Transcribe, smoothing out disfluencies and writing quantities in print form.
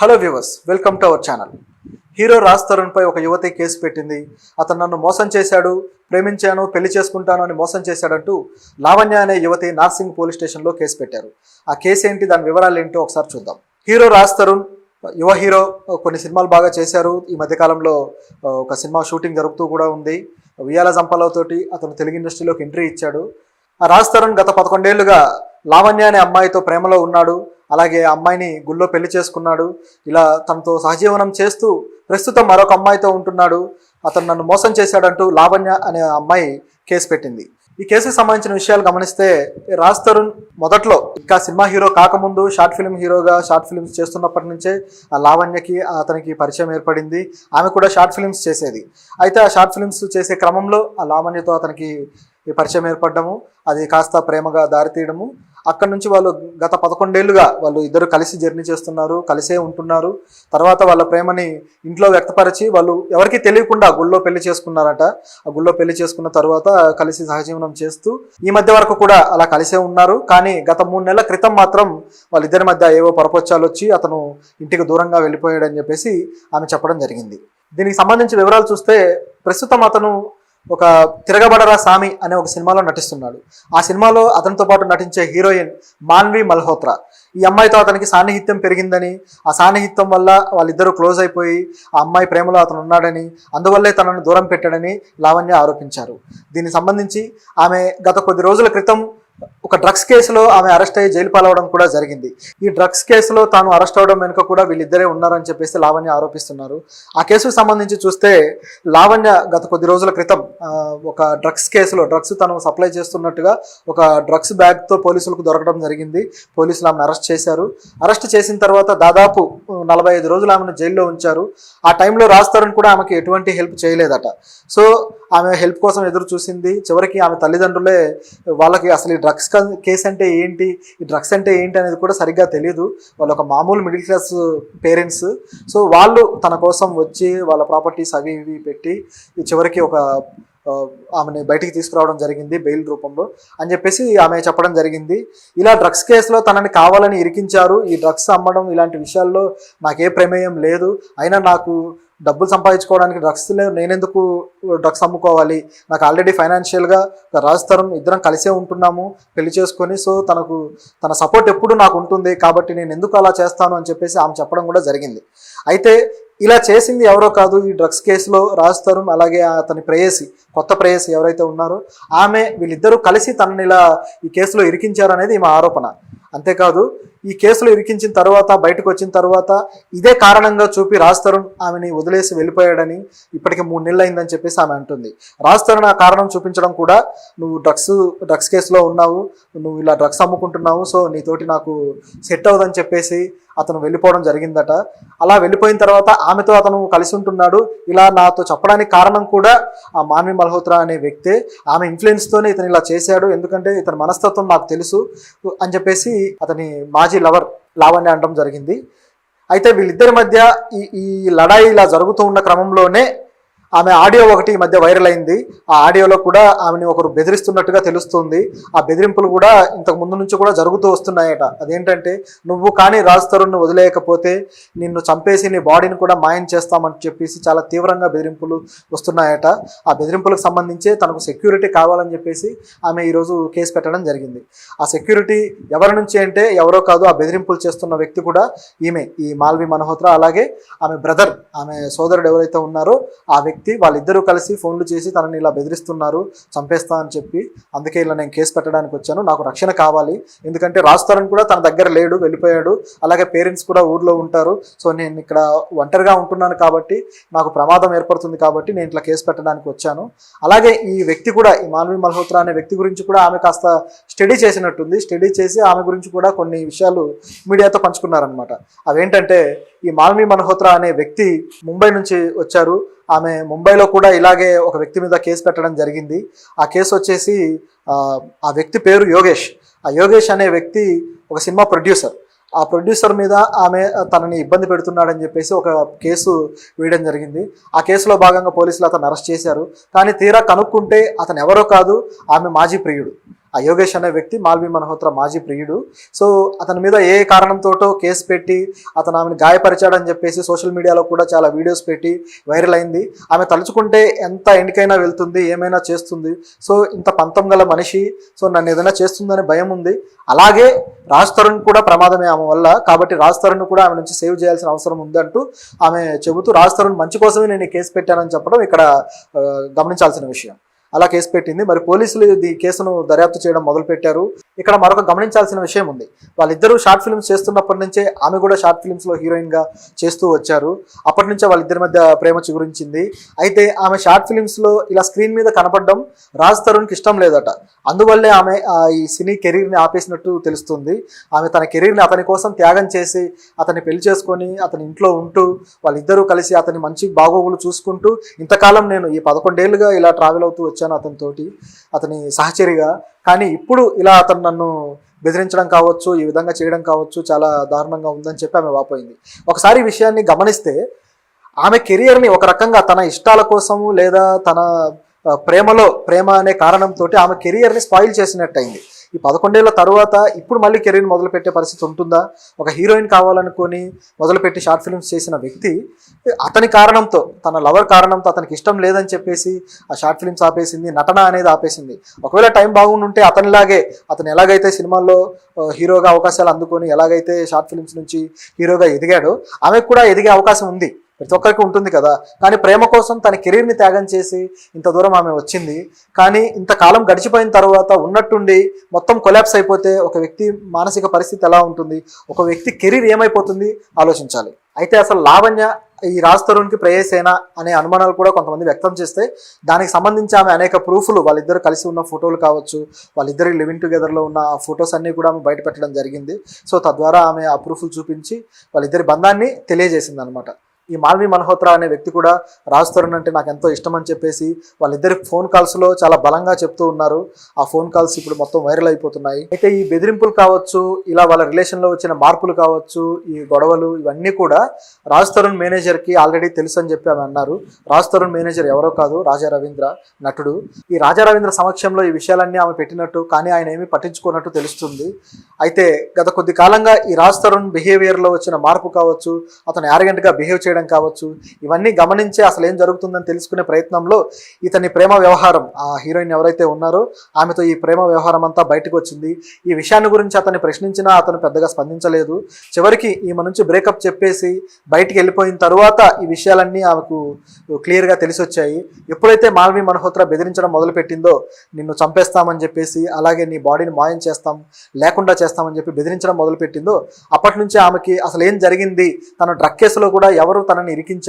Hello viewers, welcome to our channel. Hero Raj Tarun పై ఒక యువతి కేసు పెట్టింది. అతను నన్ను మోసం చేశాడు, ప్రేమించాను, పెళ్లి చేసుకుంటాను అని మోసం చేశాడంటూ లావణ్య అనే యువతి నార్సింగ్ పోలీస్ స్టేషన్లో కేసు పెట్టారు. ఆ కేసు ఏంటి, దాని వివరాలు ఏంటో ఒకసారి చూద్దాం. హీరో రాజ్ తరుణ్ యువ హీరో, కొన్ని సినిమాలు బాగా చేశారు. ఈ మధ్యకాలంలో ఒక సినిమా షూటింగ్ జరుగుతూ కూడా ఉంది. ఉయ్యాల జంపాలతోటి అతను తెలుగు ఇండస్ట్రీలోకి ఎంట్రీ ఇచ్చాడు. ఆ రాజ్ తరుణ్ గత 11 ఏళ్లుగా లావణ్య అనే అమ్మాయితో ప్రేమలో ఉన్నాడు. అలాగే అమ్మాయిని గుళ్ళో పెళ్లి చేసుకున్నాడు. ఇలా తనతో సహజీవనం చేస్తూ ప్రస్తుతం మరొక అమ్మాయితో ఉంటున్నాడు. అతను నన్ను మోసం చేశాడంటూ లావణ్య అనే అమ్మాయి కేసు పెట్టింది. ఈ కేసుకు సంబంధించిన విషయాలు గమనిస్తే, రాజ్ తరుణ్ మొదట్లో ఇంకా సినిమా హీరో కాకముందు షార్ట్ ఫిల్మ్ హీరోగా షార్ట్ ఫిల్మ్స్ చేస్తున్నప్పటి నుంచే ఆ లావణ్యకి అతనికి పరిచయం ఏర్పడింది. ఆమె కూడా షార్ట్ ఫిల్మ్స్ చేసేది. అయితే ఆ షార్ట్ ఫిల్మ్స్ చేసే క్రమంలో ఆ లావణ్యతో అతనికి పరిచయం ఏర్పడము, అది కాస్త ప్రేమగా దారితీయడము. అక్కడి నుంచి వాళ్ళు గత 11 ఏళ్లుగా వాళ్ళు ఇద్దరు కలిసి జర్నీ చేస్తున్నారు, కలిసే ఉంటున్నారు. తర్వాత వాళ్ళ ప్రేమని ఇంట్లో వ్యక్తపరిచి వాళ్ళు ఎవరికి తెలియకుండా గుళ్ళో పెళ్లి చేసుకున్నారట. ఆ గుళ్ళో పెళ్లి చేసుకున్న తర్వాత కలిసి సహజీవనం చేస్తూ ఈ మధ్య వరకు కూడా అలా కలిసే ఉన్నారు. కానీ గత 3 నెలల క్రితం మాత్రం వాళ్ళిద్దరి మధ్య ఏవో పొరపొచ్చాలు వచ్చి అతను ఇంటికి దూరంగా వెళ్ళిపోయాడని చెప్పేసి ఆమె చెప్పడం జరిగింది. దీనికి సంబంధించి వివరాలు చూస్తే, ప్రస్తుతం అతను ఒక తిరగబడరా సామి అనే ఒక సినిమాలో నటిస్తున్నాడు. ఆ సినిమాలో అతనితో పాటు నటించే హీరోయిన్ మాన్వి మల్హోత్రా. ఈ అమ్మాయితో అతనికి సాన్నిహిత్యం పెరిగిందని, ఆ సాన్నిహిత్యం వల్ల వాళ్ళిద్దరూ క్లోజ్ అయిపోయి ఆ అమ్మాయి ప్రేమలో అతను ఉన్నాడని, అందువల్లే తనను దూరం పెట్టాడని లావణ్య ఆరోపించారు. దీనికి సంబంధించి ఆమె గత కొద్ది రోజుల క్రితం ఒక డ్రగ్స్ కేసులో ఆమె అరెస్ట్ అయ్యి జైలు పాలవడం కూడా జరిగింది. ఈ డ్రగ్స్ కేసులో తాను అరెస్ట్ అవడం వెనుక కూడా వీళ్ళిద్దరే ఉన్నారని చెప్పేసి లావణ్య ఆరోపిస్తున్నారు. ఆ కేసుకు సంబంధించి చూస్తే, లావణ్య గత కొద్ది రోజుల క్రితం ఒక డ్రగ్స్ కేసులో డ్రగ్స్ తను సప్లై చేస్తున్నట్టుగా ఒక డ్రగ్స్ బ్యాగ్తో పోలీసులకు దొరకడం జరిగింది. పోలీసులు ఆమెను అరెస్ట్ చేశారు. అరెస్ట్ చేసిన తర్వాత దాదాపు 45 రోజులు ఆమెను జైల్లో ఉంచారు. ఆ టైంలో రాజ్ తరుణ్ కూడా ఆమెకి ఎటువంటి హెల్ప్ చేయలేదట. సో ఆమె హెల్ప్ కోసం ఎదురు చూసింది. చివరికి ఆమె తల్లిదండ్రులే వాళ్ళకి అసలు ఈ డ్రగ్స్ కేసు అంటే ఏంటి, ఈ డ్రగ్స్ అంటే ఏంటి అనేది కూడా సరిగ్గా తెలియదు. వాళ్ళు ఒక మామూలు మిడిల్ క్లాస్ పేరెంట్స్. సో వాళ్ళు తన కోసం వచ్చి వాళ్ళ ప్రాపర్టీస్ అవి ఇవి పెట్టి చివరికి ఒక ఆమెని బయటికి తీసుకురావడం జరిగింది బెయిల్ రూపంలో అని చెప్పేసి ఆమె చెప్పడం జరిగింది. ఇలా డ్రగ్స్ కేసులో తనని కావాలని ఇరికించారు. ఈ డ్రగ్స్ అమ్మడం ఇలాంటి విషయాల్లో నాకే ప్రమేయం లేదు, అయినా నాకు డబ్బులు సంపాదించుకోవడానికి నేనెందుకు డ్రగ్స్ అమ్ముకోవాలి, నాకు ఆల్రెడీ ఫైనాన్షియల్గా రాజ్ తరుణ్ ఇద్దరం కలిసే ఉంటున్నాము పెళ్లి చేసుకొని, సో తన సపోర్ట్ ఎప్పుడు నాకు ఉంటుంది, కాబట్టి నేను ఎందుకు అలా చేస్తాను అని చెప్పేసి ఆమె చెప్పడం కూడా జరిగింది. అయితే ఇలా చేసింది ఎవరో కాదు, ఈ డ్రగ్స్ కేసులో రాజ్ తరుణ్ అలాగే అతని ప్రేయసి, కొత్త ప్రేయసి ఎవరైతే ఉన్నారో ఆమె, వీళ్ళిద్దరూ కలిసి తనని ఇలా ఈ కేసులో ఇరికించారనేది ఈమె ఆరోపణ. అంతేకాదు, ఈ కేసులో ఇరికించిన తర్వాత బయటకు వచ్చిన తర్వాత ఇదే కారణంగా చూపి రాజ్ తరుణ్ ఆమెని వదిలేసి వెళ్ళిపోయాడని, ఇప్పటికి 3 నెలలు అయిందని చెప్పేసి ఆమె అంటుంది. రాజ్ తరుణ్ ఆ కారణం చూపించడం కూడా, నువ్వు డ్రగ్స్ కేసులో ఉన్నావు, నువ్వు ఇలా డ్రగ్స్ అమ్ముకుంటున్నావు, సో నీతోటి నాకు సెట్ అవ్వదని చెప్పేసి అతను వెళ్ళిపోవడం జరిగిందట. అలా వెళ్ళిపోయిన తర్వాత ఆమెతో అతను కలిసి ఉంటున్నాడు. ఇలా నాతో చెప్పడానికి కారణం కూడా ఆ మాన్వి మల్హోత్రా అనే వ్యక్తే. ఆమె ఇన్ఫ్లుయెన్స్తోనే ఇతను ఇలా చేశాడు, ఎందుకంటే ఇతని మనస్తత్వం నాకు తెలుసు అని చెప్పేసి అతని మాజీ లవర్ లావణ్య అనడం జరిగింది. అయితే వీళ్ళిద్దరి మధ్య ఈ లడాయి ఇలా జరుగుతూ ఉన్న క్రమంలోనే ఆమె ఆడియో ఒకటి ఈ మధ్య వైరల్ అయింది. ఆ ఆడియోలో కూడా ఆమెని ఒకరు బెదిరిస్తున్నట్టుగా తెలుస్తుంది. ఆ బెదిరింపులు కూడా ఇంతకు ముందు నుంచి కూడా జరుగుతూ వస్తున్నాయట. అదేంటంటే, నువ్వు కానీ రాజ్ తరుణ్ను వదిలేయకపోతే నిన్ను చంపేసి నీ బాడీని కూడా మాయం చేస్తామని చెప్పేసి చాలా తీవ్రంగా బెదిరింపులు వస్తున్నాయట. ఆ బెదిరింపులకు సంబంధించి తనకు సెక్యూరిటీ కావాలని చెప్పేసి ఆమె ఈరోజు కేసు పెట్టడం జరిగింది. ఆ సెక్యూరిటీ ఎవరి నుంచి అంటే ఎవరో కాదు, ఆ బెదిరింపులు చేస్తున్న వ్యక్తి కూడా ఈ మాల్వి మల్హోత్రా, అలాగే ఆమె బ్రదర్, ఆమె సోదరుడు ఎవరైతే ఉన్నారో ఆ వ్యక్తి. వాళ్ళిద్దరూ కలిసి ఫోన్లు చేసి తనని ఇలా బెదిరిస్తున్నారు, చంపేస్తా అని చెప్పి, అందుకే ఇలా నేను కేసు పెట్టడానికి వచ్చాను, నాకు రక్షణ కావాలి, ఎందుకంటే రాజ్ తరుణ్ కూడా తన దగ్గర లేడు, వెళ్ళిపోయాడు, అలాగే పేరెంట్స్ కూడా ఊర్లో ఉంటారు, సో నేను ఇక్కడ ఒంటరిగా ఉంటున్నాను కాబట్టి నాకు ప్రమాదం ఏర్పడుతుంది, కాబట్టి నేను ఇట్లా కేసు పెట్టడానికి వచ్చాను. అలాగే ఈ వ్యక్తి కూడా, ఈ మాల్వి మల్హోత్రా అనే వ్యక్తి గురించి కూడా ఆమె కాస్త స్టడీ చేసినట్టుంది. స్టడీ చేసి ఆమె గురించి కూడా కొన్ని విషయాలు మీడియాతో పంచుకున్నారనమాట. అవేంటంటే, ఈ మాల్వి మల్హోత్రా అనే వ్యక్తి ముంబై నుంచి వచ్చారు. ఆమె ముంబైలో కూడా ఇలాగే ఒక వ్యక్తి మీద కేసు పెట్టడం జరిగింది. ఆ కేసు వచ్చేసి, ఆ వ్యక్తి పేరు యోగేష్. ఆ యోగేష్ అనే వ్యక్తి ఒక సినిమా ప్రొడ్యూసర్. ఆ ప్రొడ్యూసర్ మీద ఆమె తనని ఇబ్బంది పెడుతున్నాడని చెప్పేసి ఒక కేసు వేయడం జరిగింది. ఆ కేసులో భాగంగా పోలీసులు అతను అరెస్ట్ చేశారు. కానీ తీరా కనుక్కుంటే అతను ఎవరో కాదు, ఆమె మాజీ ప్రియుడు. ఆ యోగేష్ అనే వ్యక్తి మాల్వి మల్హోత్రా మాజీ ప్రియుడు. సో అతని మీద ఏ కారణంతోటో కేసు పెట్టి అతను ఆమెను గాయపరిచాడని చెప్పేసి సోషల్ మీడియాలో కూడా చాలా వీడియోస్ పెట్టి వైరల్ అయింది. ఆమె తలుచుకుంటే ఎంత ఎండికైనా వెళ్తుంది, ఏమైనా చేస్తుంది. సో ఇంత పంతం గల మనిషి, సో నన్ను ఏదైనా చేస్తుందనే భయం ఉంది. అలాగే రాజ్ తరుణ్ కూడా ప్రమాదమే ఆమె వల్ల, కాబట్టి రాజ్ తరుణ్ కూడా ఆమె నుంచి సేవ్ చేయాల్సిన అవసరం ఉందంటూ ఆమె చెబుతూ రాజ్ తరుణ్ మంచి కోసమే నేను ఈ కేసు పెట్టానని చెప్పడం ఇక్కడ గమనించాల్సిన విషయం. అలా కేసు పెట్టింది. మరి పోలీసులు ఈ కేసును దర్యాప్తు చేయడం మొదలుపెట్టారు. ఇక్కడ మరొక గమనించాల్సిన విషయం ఉంది. వాళ్ళిద్దరూ షార్ట్ ఫిల్మ్స్ చేస్తున్నప్పటి నుంచే ఆమె కూడా షార్ట్ ఫిల్మ్స్లో హీరోయిన్గా చేస్తూ వచ్చారు. అప్పటి నుంచే వాళ్ళిద్దరి మధ్య ప్రేమ చిగురించింది. అయితే ఆమె షార్ట్ ఫిల్మ్స్లో ఇలా స్క్రీన్ మీద కనపడడం రాజ్ తరుణ్కి ఇష్టం లేదట. అందువల్లే ఆమె ఈ సినీ కెరీర్ని ఆపేసినట్టు తెలుస్తుంది. ఆమె తన కెరీర్ని అతని కోసం త్యాగం చేసి అతన్ని పెళ్లి చేసుకొని అతని ఇంట్లో ఉంటూ వాళ్ళిద్దరూ కలిసి అతని మంచి బాగోగులు చూసుకుంటూ ఇంతకాలం నేను ఈ 11 ఏళ్ళుగా ఇలా ట్రావెల్ అవుతూ వచ్చాను అతనితోటి, అతని సహచరిగా. కానీ ఇప్పుడు ఇలా అతను నన్ను బెదిరించడం కావచ్చు, ఈ విధంగా చేయడం కావచ్చు, చాలా దారుణంగా ఉందని చెప్పి ఆమె వాపోయింది. ఒకసారి ఈ విషయాన్ని గమనిస్తే ఆమె కెరియర్ని ఒక రకంగా తన ఇష్టాల కోసము లేదా తన ప్రేమ అనే కారణంతో ఆమె కెరియర్ని స్పాయిల్ చేసినట్టయింది. ఈ 11 ఏళ్ల తర్వాత ఇప్పుడు మళ్ళీ కెరీర్ మొదలుపెట్టే పరిస్థితి ఉంటుందా? ఒక హీరోయిన్ కావాలనుకొని మొదలుపెట్టి షార్ట్ ఫిల్మ్స్ చేసిన వ్యక్తి అతని కారణంతో, తన లవర్ కారణంతో అతనికి ఇష్టం లేదని చెప్పేసి ఆ షార్ట్ ఫిల్మ్స్ ఆపేసింది, నటన అనేది ఆపేసింది. ఒకవేళ టైం బాగుండుంటే అతనిలాగే అతను ఎలాగైతే సినిమాల్లో హీరోగా అవకాశాలు అందుకొని ఎలాగైతే షార్ట్ ఫిల్మ్స్ నుంచి హీరోగా ఎదిగాడో ఆమెకు కూడా ఎదిగే అవకాశం ఉంది. ప్రతి ఒక్కరికి ఉంటుంది కదా. కానీ ప్రేమ కోసం తన కెరీర్ని త్యాగం చేసి ఇంత దూరం ఆమె వచ్చింది. కానీ ఇంతకాలం గడిచిపోయిన తర్వాత ఉన్నట్టుండి మొత్తం కొలాప్స్ అయిపోతే ఒక వ్యక్తి మానసిక పరిస్థితి ఎలా ఉంటుంది, ఒక వ్యక్తి కెరీర్ ఏమైపోతుంది ఆలోచించాలి. అయితే అసలు లావణ్య ఈ రాజ్ తరుణ్కి ప్రేయసేనా అనే అనుమానాలు కూడా కొంతమంది వ్యక్తం చేస్తే దానికి సంబంధించి ఆమె అనేక ప్రూఫ్లు, వాళ్ళిద్దరు కలిసి ఉన్న ఫోటోలు కావచ్చు, వాళ్ళిద్దరు లివింగ్ టుగెదర్లో ఉన్న ఆ ఫొటోస్ అన్నీ కూడా ఆమె బయట పెట్టడం జరిగింది. సో తద్వారా ఆమె ఆ ప్రూఫ్లు చూపించి వాళ్ళిద్దరి బంధాన్ని తెలియజేసింది అనమాట. ఈ మాల్వి మల్హోత్రా అనే వ్యక్తి కూడా రాజ్ తరుణ్ అంటే నాకు ఎంతో ఇష్టం అని చెప్పేసి వాళ్ళిద్దరి ఫోన్ కాల్స్లో చాలా బలంగా చెప్తూ ఉన్నారు. ఆ ఫోన్ కాల్స్ ఇప్పుడు మొత్తం వైరల్ అయిపోతున్నాయి. అయితే ఈ బెదిరింపులు కావచ్చు, ఇలా వాళ్ళ రిలేషన్లో వచ్చిన మార్పులు కావచ్చు, ఈ గొడవలు ఇవన్నీ కూడా రాజ్ తరుణ్ మేనేజర్కి ఆల్రెడీ తెలుసు అని చెప్పి ఆమె అన్నారు. రాజ్ తరుణ్ మేనేజర్ ఎవరో కాదు, రాజా రవీంద్ర, నటుడు. ఈ రాజా రవీంద్ర సమక్షంలో ఈ విషయాలన్నీ ఆమె పెట్టినట్టు, కానీ ఆయన ఏమీ పట్టించుకున్నట్టు తెలుస్తుంది. అయితే గత కొద్ది కాలంగా ఈ రాజ్ తరుణ్ బిహేవియర్లో వచ్చిన మార్పు కావచ్చు, అతను యారగెంట్గా బిహేవ్ చేయడం కావచ్చు, ఇవన్నీ గమనించి అసలు ఏం జరుగుతుందని తెలుసుకునే ప్రయత్నంలో ఇతని ప్రేమ వ్యవహారం, ఆ హీరోయిన్ ఎవరైతే ఉన్నారో ఆమెతో ఈ ప్రేమ వ్యవహారం అంతా బయటకు వచ్చింది. ఈ విషయాన్ని గురించి అతన్ని ప్రశ్నించినా అతను పెద్దగా స్పందించలేదు. చివరికి ఈమె నుంచి బ్రేకప్ చెప్పేసి బయటికి వెళ్ళిపోయిన తరువాత ఈ విషయాలన్నీ ఆమెకు క్లియర్గా తెలిసి వచ్చాయి. ఎప్పుడైతే మాల్వి మల్హోత్రా బెదిరించడం మొదలుపెట్టిందో, నిన్ను చంపేస్తామని చెప్పేసి, అలాగే నీ బాడీని మాయం చేస్తాం, లేకుండా చేస్తామని చెప్పి బెదిరించడం మొదలుపెట్టిందో, అప్పటి నుంచి ఆమెకి అసలు ఏం జరిగింది, తన డ్రగ్ కేసులో కూడా ఎవరు తనని ఇరికించారు,